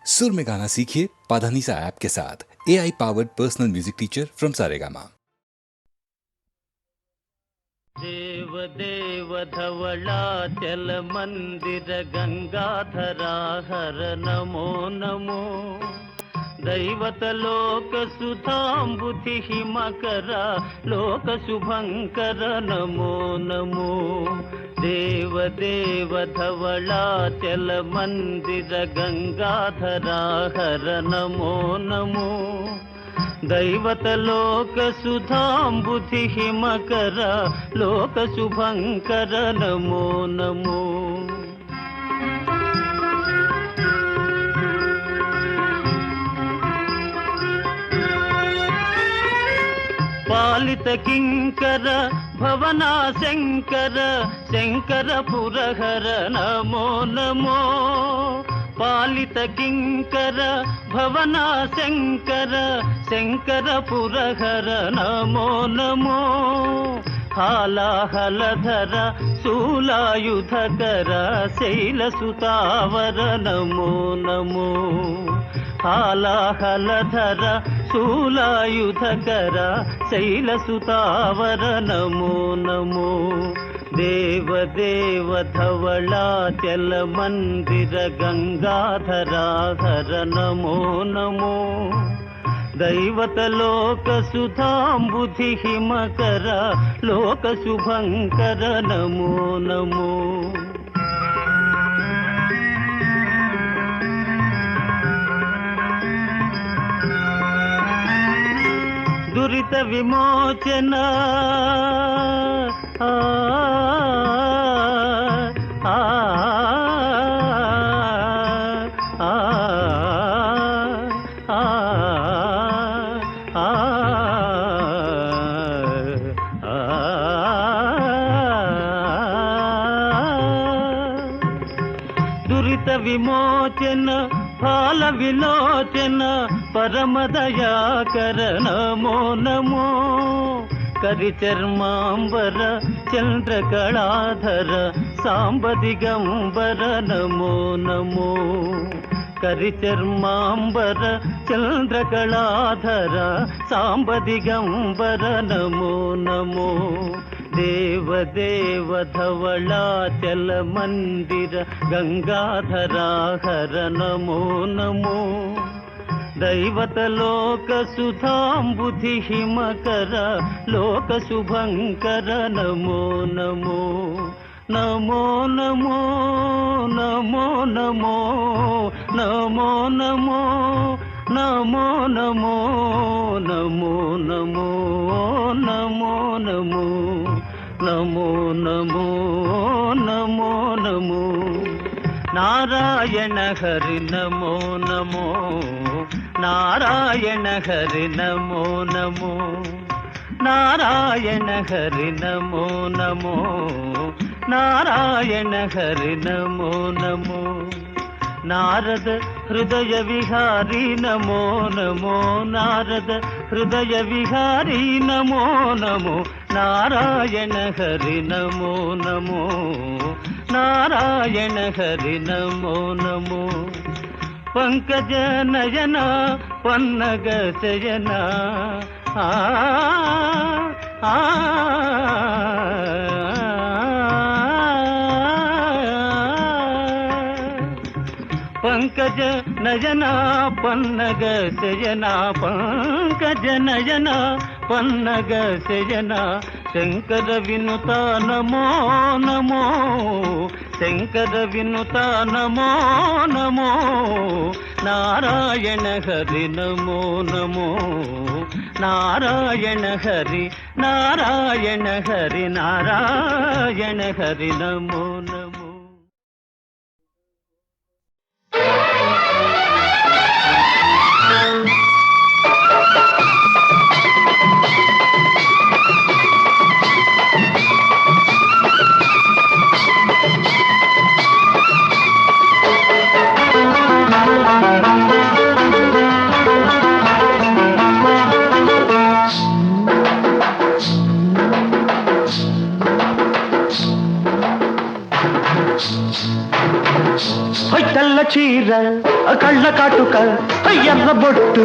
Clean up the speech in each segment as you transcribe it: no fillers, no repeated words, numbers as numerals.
सुर में गाना सीखिए पाधानीसा ऐप के साथ। AI powered personal music teacher from Saregama. देव देव धवलाचल मंदिर गंगाधरा हर नमो नमो। दैवत लोक सुधांबुधि हिमकर लोक शुभंकर नमो नमो। देव देव धवलाचल मंदिर गंगाधरा हर नमो नमो। दैवत लोक सुधांबुधि हिमकर लोक शुभंकर नमो नमो। पालित किंकर भवना शंकर शंकर पुरहर नमो नमो। पालित किंकर भवना शंकर शंकर पुरहर नमो नमो। हालाहलधर शूलायुधकर शैलसुतावर नमो नमो। हालाहलधर शूलायुधकर शैलसुतावर नमो नमो। देव देव धवलाचल मंदिर गंगाधरा हर नमो नमो। दैवत लोक सुधांबुधि हिमकर लोक शुभंकर नमो नमो। दुरित विमोचन दुरित विमोचन फाल विलोचन परम दयाकर नमो नमो। करिचर्मांबर चंद्रकलाधर सांब दिगंबर नमो नमो। करिचर्मांबर चंद्रकलाधर सांब दिगंबर नमो नमो। देव देव धवलाचल मंदिर गंगाधरा हर नमो नमो। दैवत लोक सुधांबुधि हिमकर लोक शुभंकर नमो नमो। नमो नमो नमो नमो नमो नमो नमो नमो नमो नमो नमो नमो नमो नमो नमो नमो। नारायण हरि नमो नमो। नारायण हरि नमो नमो। नारायण हरि नमो नमो। नारायण हरि नमो नमो। नारद हृदय विहारी नमो नमो। नारद हृदय विहारी नमो नमो। नारायण हरि नमो नमो। नारायण हरि नमो नमो। पंकज नयन पन्नग शयन पंकज नयन पन्नग शयन पंकज नयन पन्नग शयन शंकर विनुता नमो नमो। शंकर विनुता नमो नमो। नारायण हरि नमो नमो। नारायण हरि नारायण हरि नारायण हरि नमो नमो। తెల్ల చీర కళ్ళ కాటుక ఎర్ర బొట్టు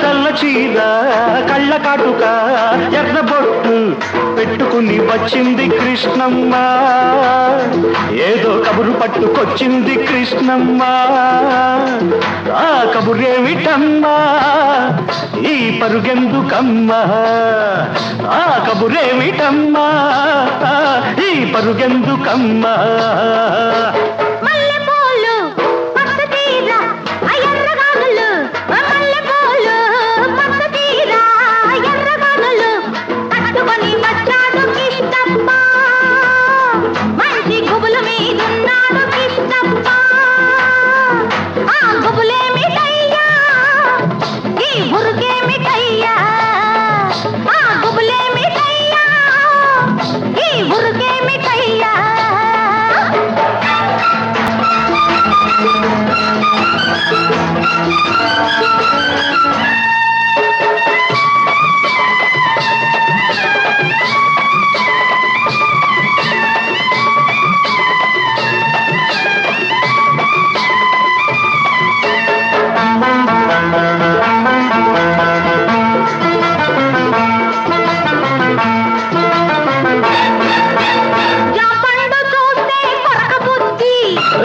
తెల్ల చీర కళ్ళ కాటుక ఎర్ర బొట్టు పెట్టుకుని వచ్చింది కృష్ణమ్మ ఏదో కబురు పట్టుకొచ్చింది కృష్ణమ్మ ఆ కబురేమిటమ్మా ఈ పరుగెందుకమ్మా ఆ కబురేమిటమ్మా ఈ పరుగెందుకమ్మా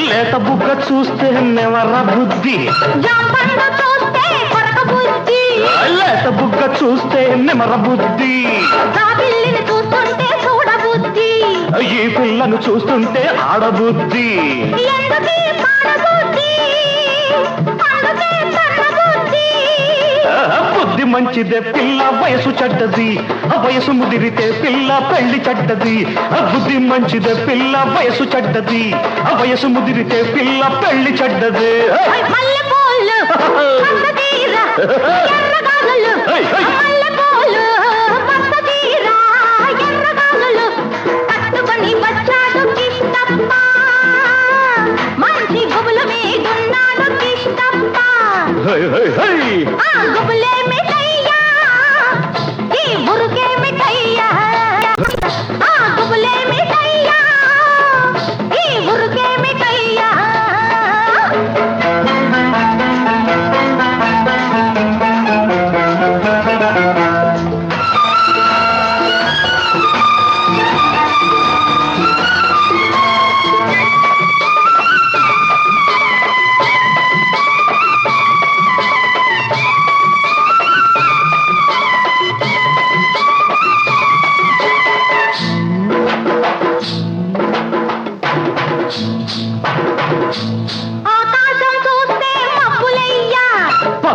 లేత బుగ్గ చూస్తే నెవర బుద్ధి లేత బుగ్గ చూస్తే నెమర బుద్ధి ఈ పిల్లను చూస్తుంటే ఆడబుద్ధి బుద్ధి మంచిదే పిల్ల వయసు చెడ్డది వయసు ముదిరితే పిల్ల పెళ్లి చెడ్డది బుద్ధి మంచిదే పిల్ల వయసు చెడ్డది వయసు ముదిరితే పిల్ల పెళ్లి చెడ్డది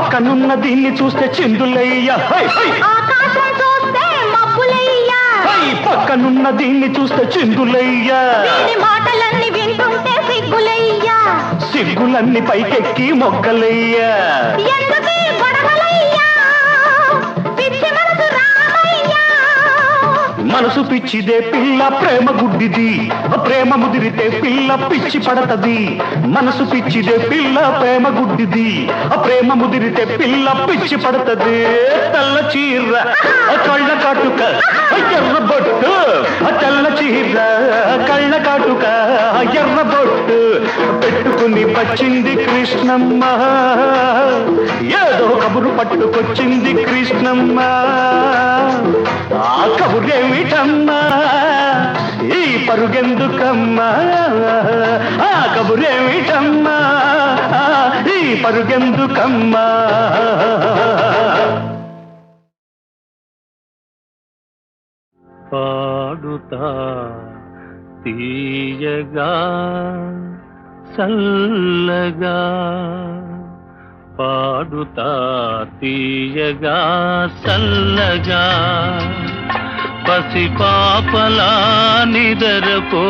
పక్కనున్న దీన్ని చూస్తే చిందులయ్యా పక్కనున్న దీన్ని చూస్తే చిందులయ్యా మాటలన్నీ వింటుంటే సిగ్గులయ్యా సిగ్గులన్నీ పైకెక్కి మొగ్గలయ్యా మనసు పిచ్చిదే పిల్ల ప్రేమ గుడ్డిది ప్రేమ ముదిరితే పిల్ల పిచ్చి పడతది మనసు పిచ్చిదే పిల్ల ప్రేమ గుడ్డిది ప్రేమ ముదిరితే పిల్ల పిచ్చి పడతది తెల్ల చీర కళ్ళ కాటుక ఎర్ర బొట్టు తెల్ల చీర కళ్ళ కాటుక ఎర్ర బొట్టు పెట్టుకుని వచ్చింది కృష్ణమ్మ ఏదో కబురు పట్టుకొచ్చింది కృష్ణమ్మ ఆ కబురేమిటమ్మా ఈ పరుగెందుకమ్మా ఆ కబురేమిటమ్మా ఈ పరుగెందుకమ్మా పాడుతా తీయగా సల్లగా పాడుతా తీయగా సల్లగా పసిపాపలా నిదరపో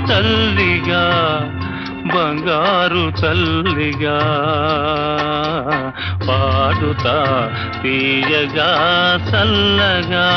తల్లిగా బంగారు తల్లిగా పాడుతా తీయగా సల్లగా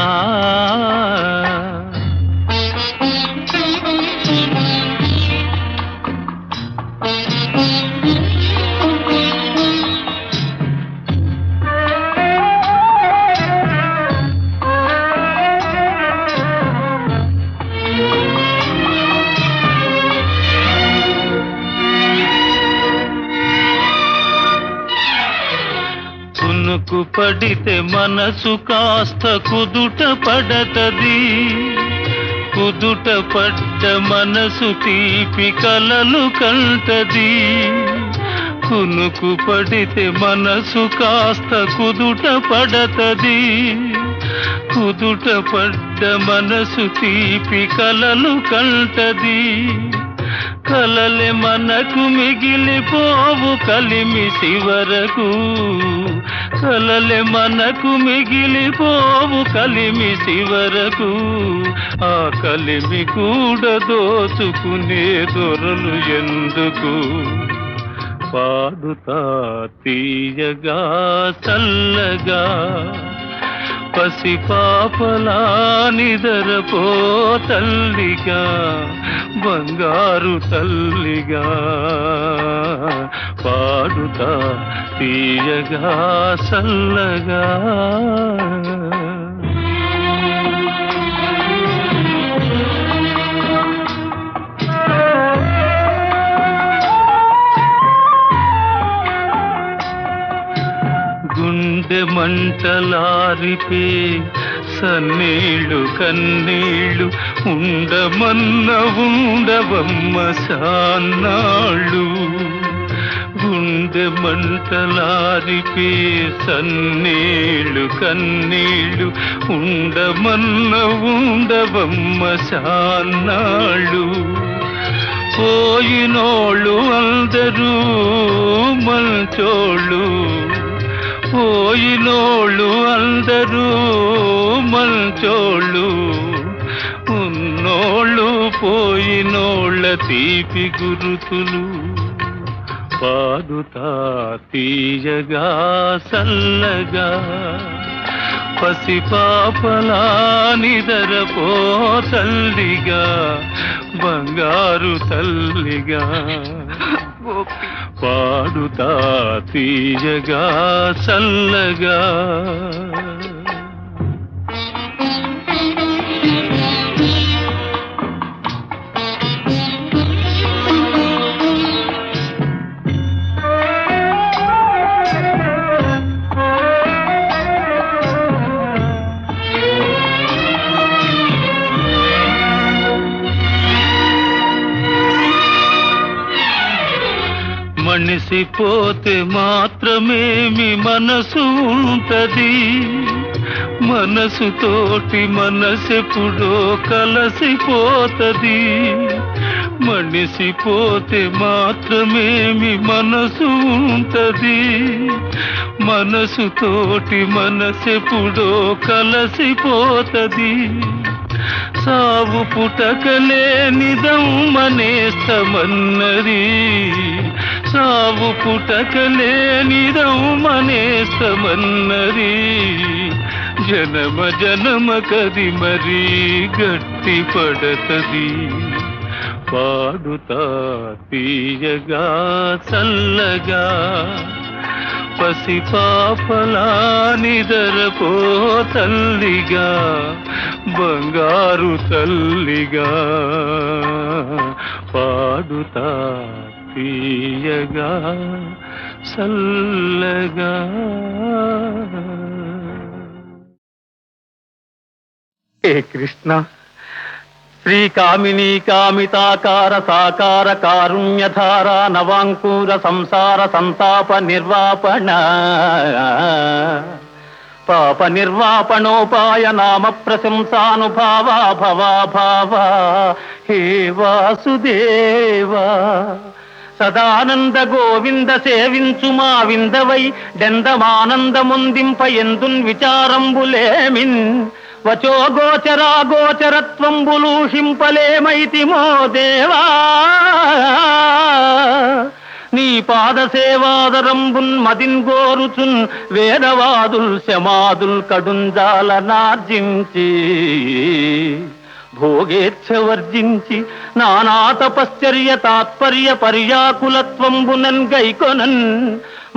కునుకు పడితే మనసు కాస్త కుదుట పడతది, కుదుట పడ్డ మనసు తీపి కలలు కంటది. కునుకు పడితే మనసు కాస్త కుదుట పడతది, కుదుట పడ్డ మనసు తీపి కలలు కంటది. కలలే మనకు మిగిలిపోవు కలిమి చివరకు, కలలే మనకు మిగిలిపోవు కలిమి చివరకు. ఆ కలిమి కూడా దోచుకునే దొరలు ఎందుకు? పాడుతా తీయగా చల్లగా పసిపాపలా నిదరపో తల్లిగా, బంగారు తల్లిగా. పాడుతా తీయగా చల్లగా. గుండె మంటలారిపే సన్నీళ్ళు కన్నీళ్ళు ఉండమన్న ఉండవమ్మ సాన్నాళ్ళు. గుండె మంటలారిపే సన్నీళ్ళు కన్నీళ్ళు ఉండమన్న ఉండవమ్మ సాన్నాళ్ళు. పోయినోళ్ళు అందరూ మంచోళ్ళు, పోయినోళ్ళు అందరూ మంచోళ్ళు. ఉన్నోళ్ళు పోయినోళ్ళ తీపి గురుతులు. పాడుతా తీయగా చల్లగా పసిపాపలా నిదరపో తల్లిగా, బంగారు తల్లిగా. పాడుతా తీయగా చల్లగా. మనిసిపోతే మాత్రమేమి మనసు ఉంటది, మనసుతోటి మనసెప్పుడో కలసిపోతది. మనిసిపోతే మాత్రమేమి మనసు ఉంటది, మనసుతోటి మనసెప్పుడో కలసిపోతది. సావు పుటకలే నిదమ్మనేస్తమన్నది, సావు పుటకలే నిదమ్మనేస్తమన్నది. జనమ జనమ కది మరీ గట్టి పడతది. పాడుతా తీయగా చల్లగా పసిపాపలా నిదరపో తల్లిగా, బంగారు తల్లిగా. పాడుతా తీయగా చల్లగా. హే కృష్ణ, శ్రీకామినీ కామితాకార సాకార కారుణ్యధార నవాంకూర సంసార సంతాప నిర్వాపణ పాప నిర్వాపణోపాయ నామ ప్రశంసానుభావా భవా భావా. హే వాసుదేవా, సదానంద గోవింద సేవించు మా విందవై డెందమానందముందింప ఎందున్ విచారంబులేమిన్. వచో గోచరా గోచరత్వంబులూహింపలేమైతిమో దేవా. నీ పాద సేవాదరంబున్ మదిన్ గోరుచున్ వేదవాదుల్ శమాదుల్ కడుంజాల నార్జించి భోగేచ్ఛ వర్జించి నానా తపశ్చర్య తాత్పర్య పర్యాకులత్వంబునన్ గైకొనన్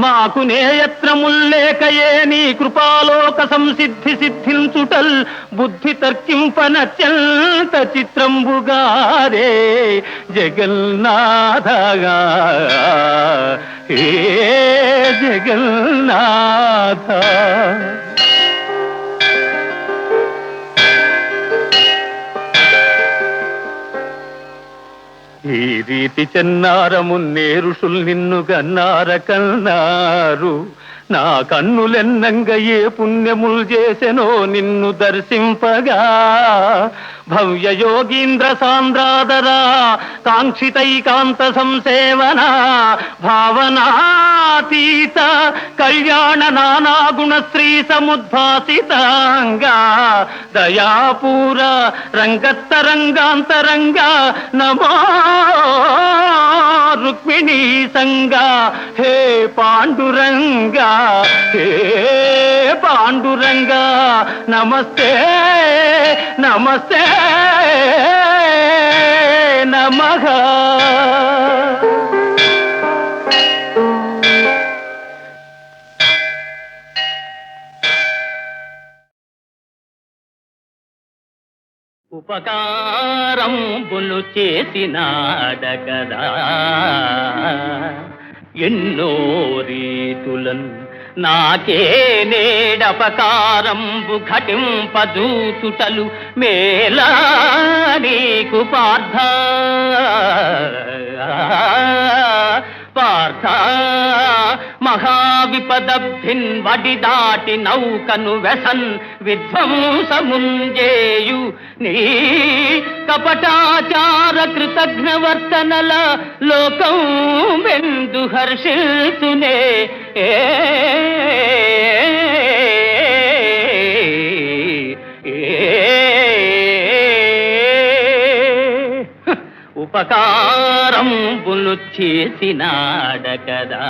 మాకు నేయత్రముల్లేకయే నీ కృపాలోక సంసిద్ధి సిద్ధించుటల్ బుద్ధి తర్కింపనత్యంత చిత్రంబుగారే జగన్నాథగా ఏ జగన్నాథ. ఈ రీతి చెన్నారమున్నే ఋషులు నిన్ను గన్నార కన్నారు. నా కన్నులెన్నంగ ఏ పుణ్యములు చేసెనో నిన్ను దర్శింపగా. భవ్య యోగీంద్ర సాంద్రాదరా కాంక్షితైకాంత సంసేవన భావనాతీత కళ్యాణ నానాగుణ శ్రీ సముద్భాసితాంగా దయాపూర రంగత్తరంగాంతరంగా నమో రుక్మిణీ సంగా. హే పాండురంగా హే పాండురంగా నమస్తే నమస్తే నమః. ఉపకారంబులు చేసినాడగదా ఎన్నో రీతులన్ నాకే నేడపకారంబు ఘటింపజూచుటలు మేలా నీకు పార్థ పార్థ. మహావిపదబ్ధిన్ వడి దాటి నౌకను వెసన్ విధ్వంసముంజేయు నీ కపటాచార కృతజ్ఞవర్తనల లోకం వెందు హర్షిల్తునే. ఉపకారంబులు చేసినాడకదా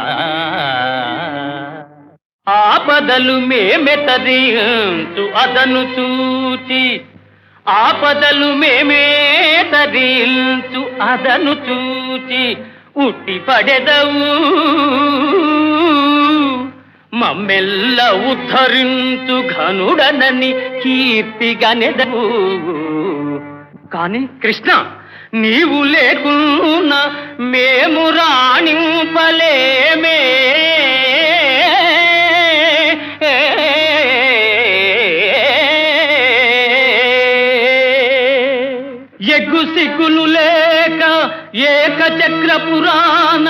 ఆపదలు మేమెతరించు అదను చూచి. ఆపదలు మేమేతరించు అదను చూచి ఉట్టి పడెదవు మమ్మెల్ల ఉద్ధరించు ఘనుడనని కీర్తిగనెదవు. కాని కృష్ణ నీవు లేకున్నా మేము రాణింపలేమే. ఎగ్గు సిగ్గులు లేక ఏకచక్ర పురాణ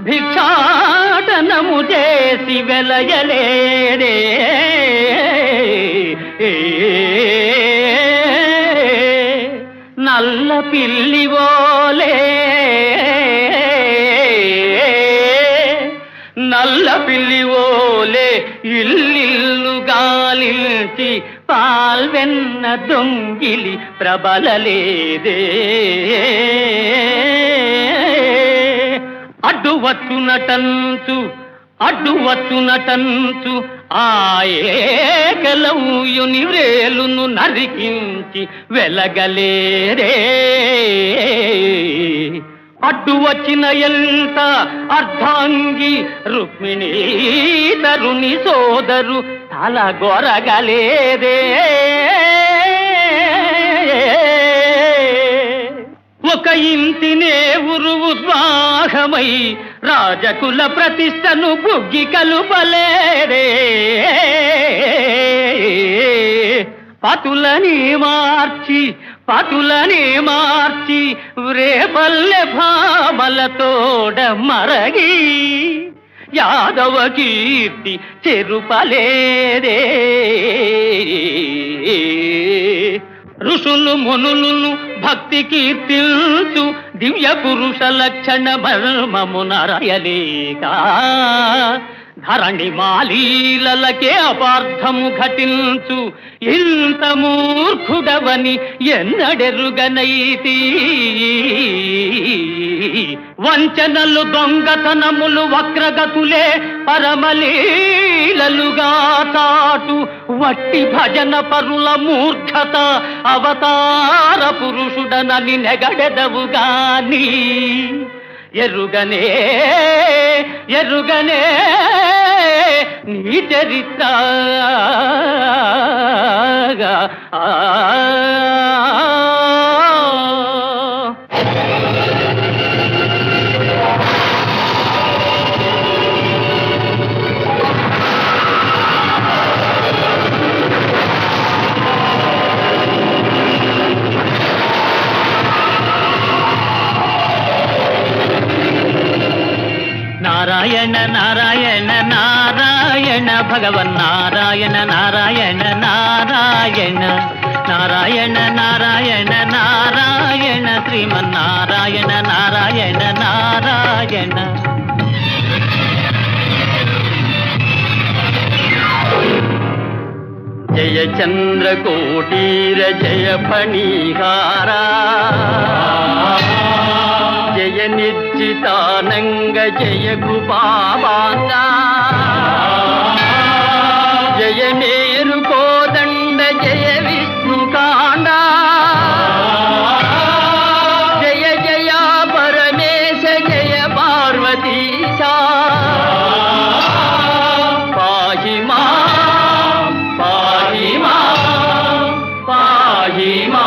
భిక్షాటనము చేసి వెలయలేడే. నల్ల పిల్లివోలే నల్ల పిల్లివోలే ఇల్లిల్లు గాలించి పాల్వెన్న దొంగిలి ప్రబలలేదే. అడ్డువచ్చునటంచు ఆయేకలవుయుని వ్రేలును నరికించి వెలగలేరే. అడ్డు వచ్చిన ఎంత అర్ధాంగి రుక్మిణీ తరుని సోదరు తల గొరగలేదే. ఒక ఇంటినే ఉరుద్వాహమై రాజకుల ప్రతిష్టను బుగ్గి కలుపలేరే. పతులని మార్చి రేపల్లె భామలతోడ మరగి యాదవ కీర్తి చెరుపలేదే. ఋషులు మునులను భక్తి కీర్తిల్చు దివ్య పురుష లక్షణ మర్మమునరయలేక ధరణి మాలీలకే అపార్థము ఘటించు ఇంత మూర్ఖుడవని ఎన్నడెరుగనైతి. వంచనలు దొంగతనములు వక్రగతులే పరమలీలలుగా చాటు వట్టి భజన పరుల మూర్ఖత అవతార పురుషుడనని నెగడెదవుగాని ఎరుగనే ఎరుగనే నీ చరిత్ర నారాయణ నారాయణ నారాయణ భగవన్ నారాయణ నారాయణ నారాయణ నారాయణ నారాయణ నారాయణ శ్రీమన్నారాయణ నారాయణ నారాయణ జయ చంద్రకోటీర జయ ఫణీహారా జయ నిర్జితానంగ జయ కృపావాంగా జయ మేరు కోదండ జయ విష్ణుకాండ జయ జయ పరమేశ జయ పార్వతీశ పాహి మా పాహి మా పాహి మా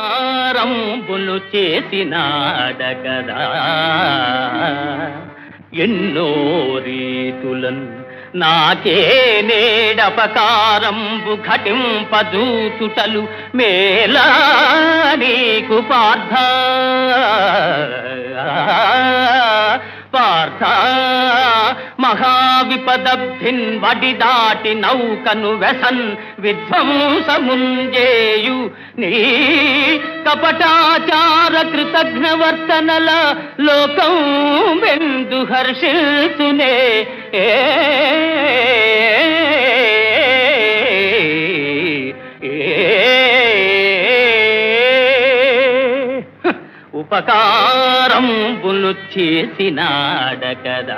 ఉపకారంబులు చేసినాడగదా ఎన్నో రీతులన్ నాకే నేడపకారంబు ఘటింపదూచుటలు మేలా నీకు పార్థ పార్థ మహావిపదబ్ధిన్ వడి దాటి నౌకను వెసన్ విధ్వంసముంజేయు నీ కపటాచార కృతజ్ఞవర్తనల లోకం వెందు హర్షిల్సునే ఉపకారంబులు చేసినాడకదా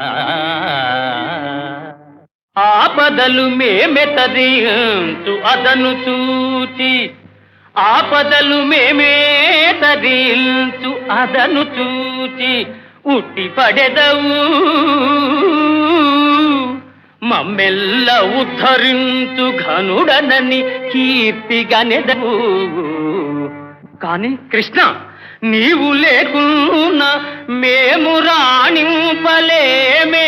ఆపదలు మేమెతరించు అదను చూచి ఆపదలు మేమేతరించు అదను చూచి ఉట్టి పడెదవు మమ్మెల్ల ఉద్ధరించు ఘనుడనని కీర్తిగనెదవు కాని కృష్ణ నీవు లేకున్నా మేము రాణింపలేమే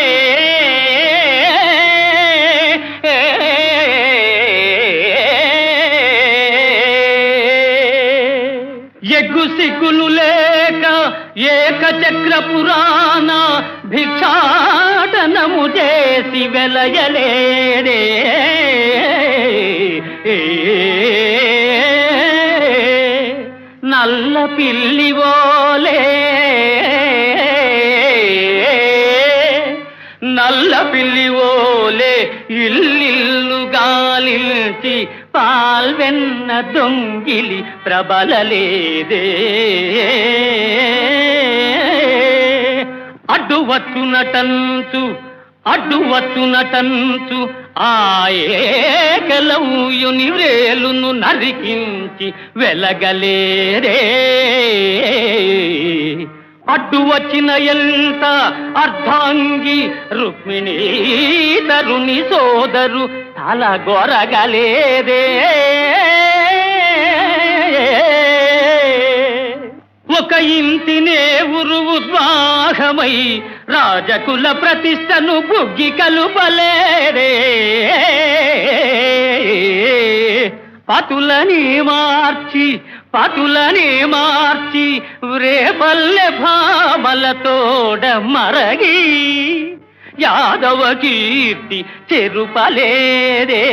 ఎగ్గు సిగ్గులు లేక ఏకచక్ర పురాణ భిక్షాటనము చేసి వెలయలేడే నల్ల పిల్లివోలే నల్ల పిల్లివోలే ఇల్లిల్లు గాలించి పాల్వెన్న దొంగిలి ప్రబలలేదే అడ్డువచ్చునటంచు ఆయేకలవుయుని వ్రేలును నరికించి వెలగలేరే అడ్డు వచ్చిన ఎంత అర్ధాంగి రుక్మిణీ తరుని సోదరు తల గొరగలేదే ఒక ఇంటినే ఉద్వాహమై రాజకుల ప్రతిష్టను బుగ్గి కలుపలేరే పతులని మార్చి రేపల్లె భామలతోడ మరగి యాదవ కీర్తి చెరుపలేరే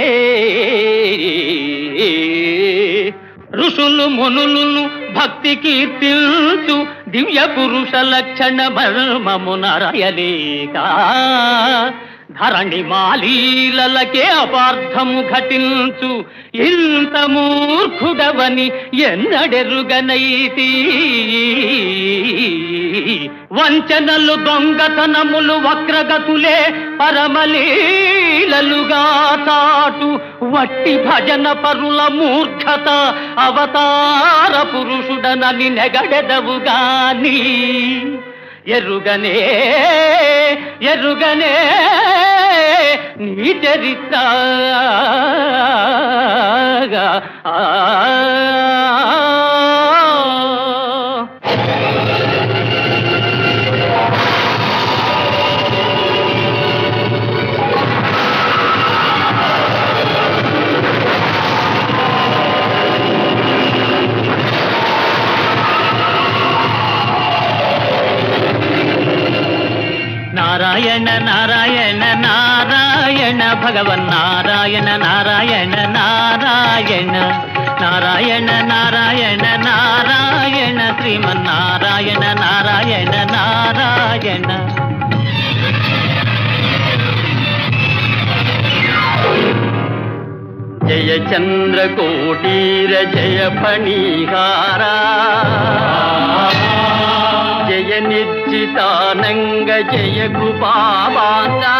ఋషులు మునులను భక్తి కీర్తించు దివ్య పురుష లక్షణ మర్మమునరయలేక ధరణి మాలీలకే అపార్థము ఘటించు ఇంత మూర్ఖుడవని ఎన్నడెరుగనైతి వంచనలు దొంగతనములు వక్రగతులే పరమలీలలుగా చాటు వట్టి భజన పరుల మూర్ఖత అవతార పురుషుడనని నెగడెదవుగాని ఎరుగనే ఎరుగనే నీ చరిత్ర నారాయణ నారాయణ నారాయణ భగవన్నారాయణ నారాయణ నారాయణ నారాయణ నారాయణ నారాయణ శ్రీమన్నారాయణ నారాయణ నారాయణ జయ చంద్రకోటీర జయ ఫణీహారా జయ నిర్జితానంగ జయ కృపావాసా